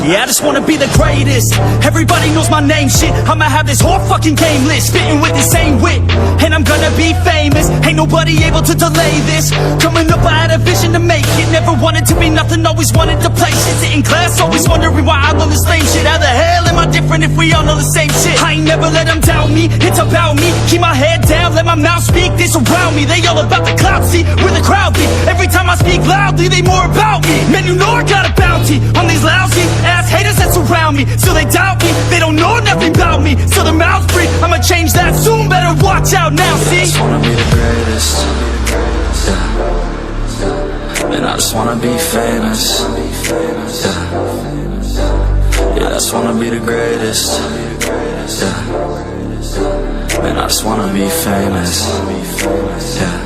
Yeah, I just wanna be the greatest. Everybody knows my name, shit. I'ma have this whole fucking game list, spitting with the same wit, and I'm gonna be famous. Ain't nobody able to delay this. Coming up, I had a vision to make it. Never wanted to be nothing, always wanted to play shit. Sit in class, always wondering why I know this lame shit. How the hell am I different if we all know the same shit? I ain't never let them doubt me, it's about me. Keep my head down, let my mouth speak. They surround me, they all about the clout, see where the crowd be. Every time I speak loudly, they more about me. Man, you know I got a bounty on these lousy ass haters that surround me. Still they doubt me, they don't know nothing about me. Still their mouths free, I'ma change that soon. Better watch out now, see? I just wanna be the greatest. Yeah. And I just wanna be famous. Yeah, I just wanna be the greatest. Yeah. And I just wanna be famous. Yeah.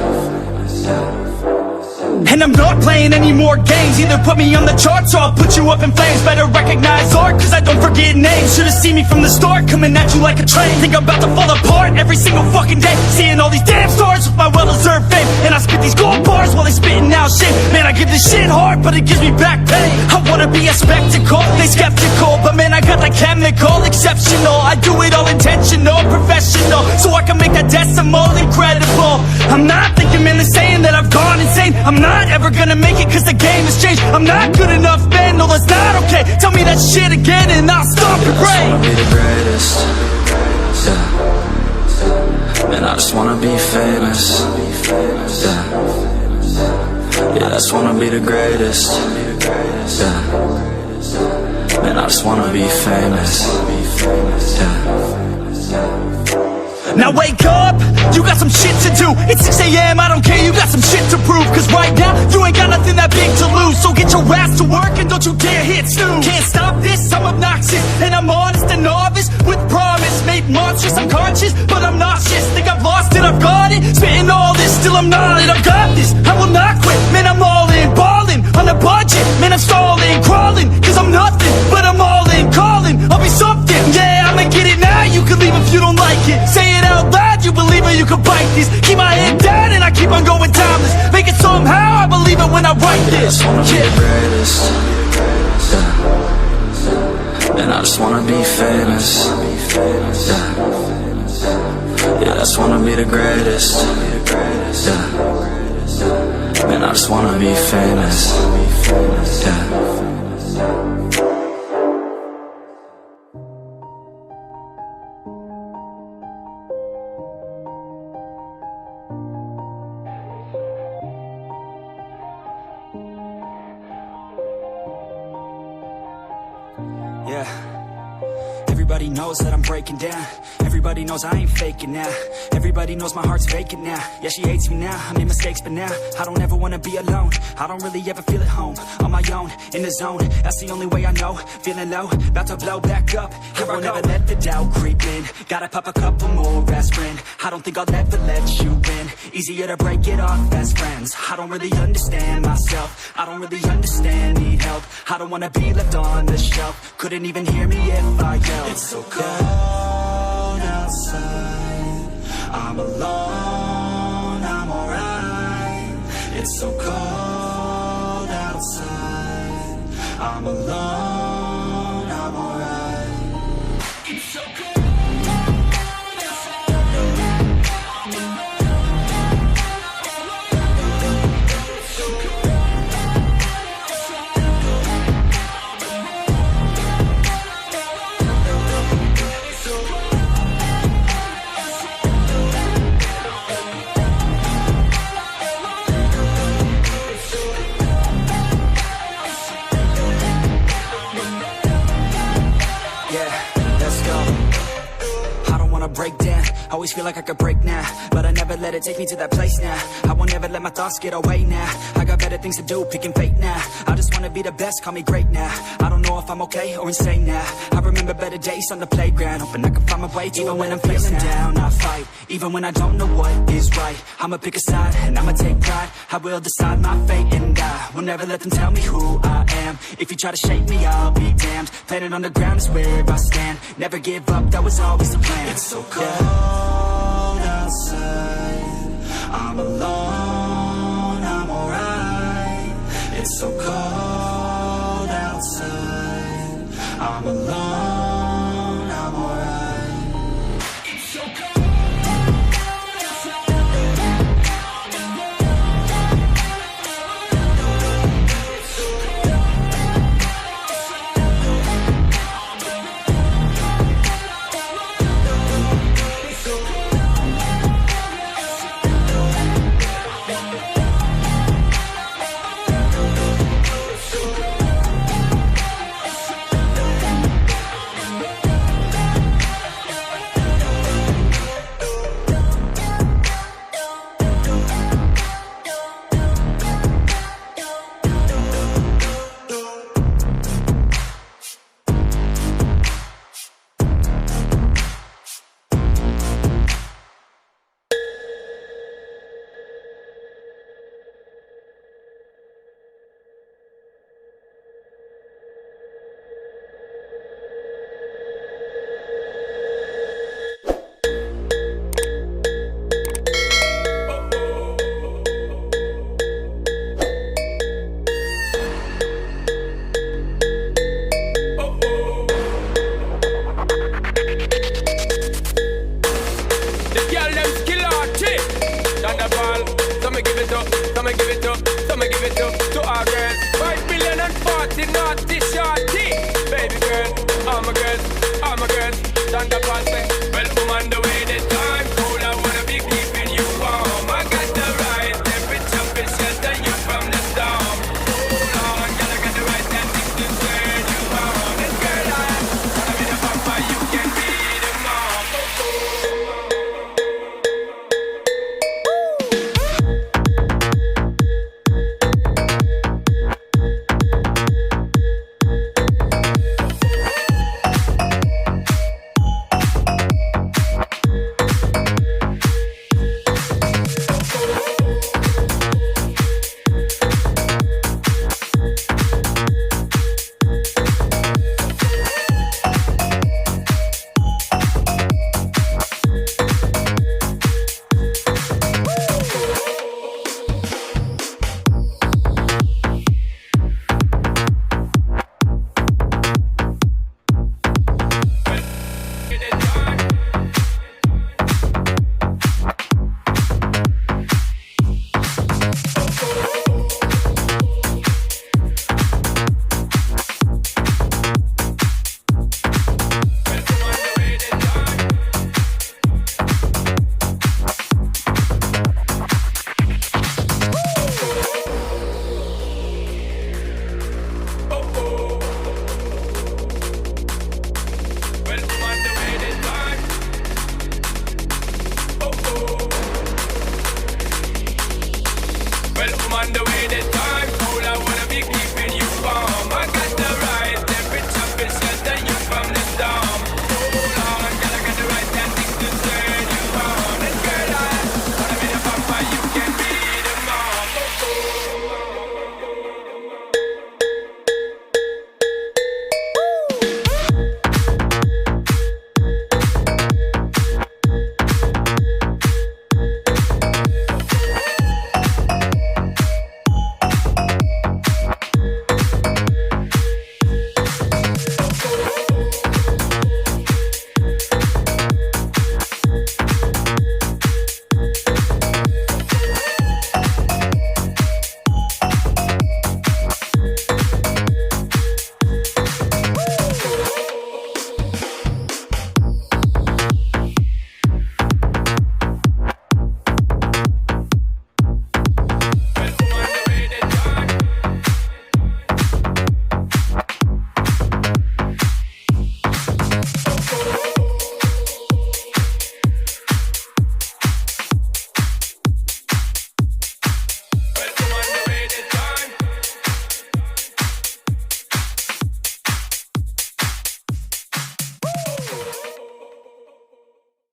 And I'm not playing any more games. Either put me on the charts or I'll put you up in flames. Better recognize art, cause I don't forget names. Should've seen me from the start, coming at you like a train. Think I'm about to fall apart every single fucking day. Seeing all these damn stars with my well-deserved fame. And I spit these gold bars while they spitting out shit. Man, I give this shit hard, but it gives me back pain. I wanna be a spectacle, they skeptical. But man, I got that chemical, exceptional. I do it all intentional, professional, so I can make that decimal incredible. I'm not thinking, man, they're saying that I've gone insane. I'm not ever gonna make it cause the game has changed. I'm not good enough, man, no that's not okay. Tell me that shit again and I'll stop and pray. I just wanna be the greatest. Yeah. And I just wanna be famous. Yeah. I just wanna be the greatest. Yeah. And I just wanna be famous. Yeah. Now wake up, you got some shit to do. It's 6 AM, I don't care, you got some shit to prove. Cause right now, you ain't got nothing that big to lose. So get your ass to work and don't you dare hit snooze. Can't stop this, I'm obnoxious, and I'm honest and novice with promise. Made monstrous, I'm conscious, but I'm nauseous. Think I've lost it, I've got it. Spitting all this, still I'm not it. I've got this, I will not quit. Man, I'm all in, ballin' on a budget. Man, I'm stalling, crawling, cause I'm nothing, but I'm all in, calling. I'll be something, yeah, I'ma get it now. You can leave if you don't like it. Say it out loud, you believe it, you can bite this. Keep my head down and I keep on going timeless. Make it somehow, I believe it when I write this. I just wanna be the greatest. Yeah. And I just wanna be famous. Yeah. I just wanna be the greatest. Yeah. And I just wanna be famous. Yeah. Yeah, everybody knows that I'm breaking down. Everybody knows I ain't faking now. Everybody knows my heart's vacant now. Yeah, she hates me now, I made mistakes but now I don't ever wanna be alone. I don't really ever feel at home. On my own, in the zone, that's the only way I know. Feeling low, about to blow back up. Here I never let the doubt creep in. Gotta pop a couple more aspirin. I don't think I'll ever let you in. Easier to break it off as friends. I don't really understand myself. I don't really understand, need help. I don't wanna be left on the shelf. Couldn't even hear me if I yelled. It's so cold outside, I'm alone, I'm alright. It's so cold outside, I'm alone, I'm alright. It's so cold. Break down, always feel like I could break now, but I never let it take me to that place now. I won't ever let my thoughts get away now. I got better things to do, picking fate now. I just wanna be the best, call me great now. I don't know if I'm okay or insane now. I remember better days on the playground, hoping I can find my way. Even when I'm feeling down, I fight. Even when I don't know what is right, I'ma pick a side and I'ma take pride. I will decide my fate and I will never let them tell me who I am. If you try to shake me, I'll be damned. Planet on the ground is where I stand. Never give up, that was always the plan. It's so cold outside, I'm alone, I'm alright. It's so cold outside, I'm alone, I'm alright. It's so cold. To our girls, 5 million and 40 naughty shorty. Baby girl, all my girls, Thunderball say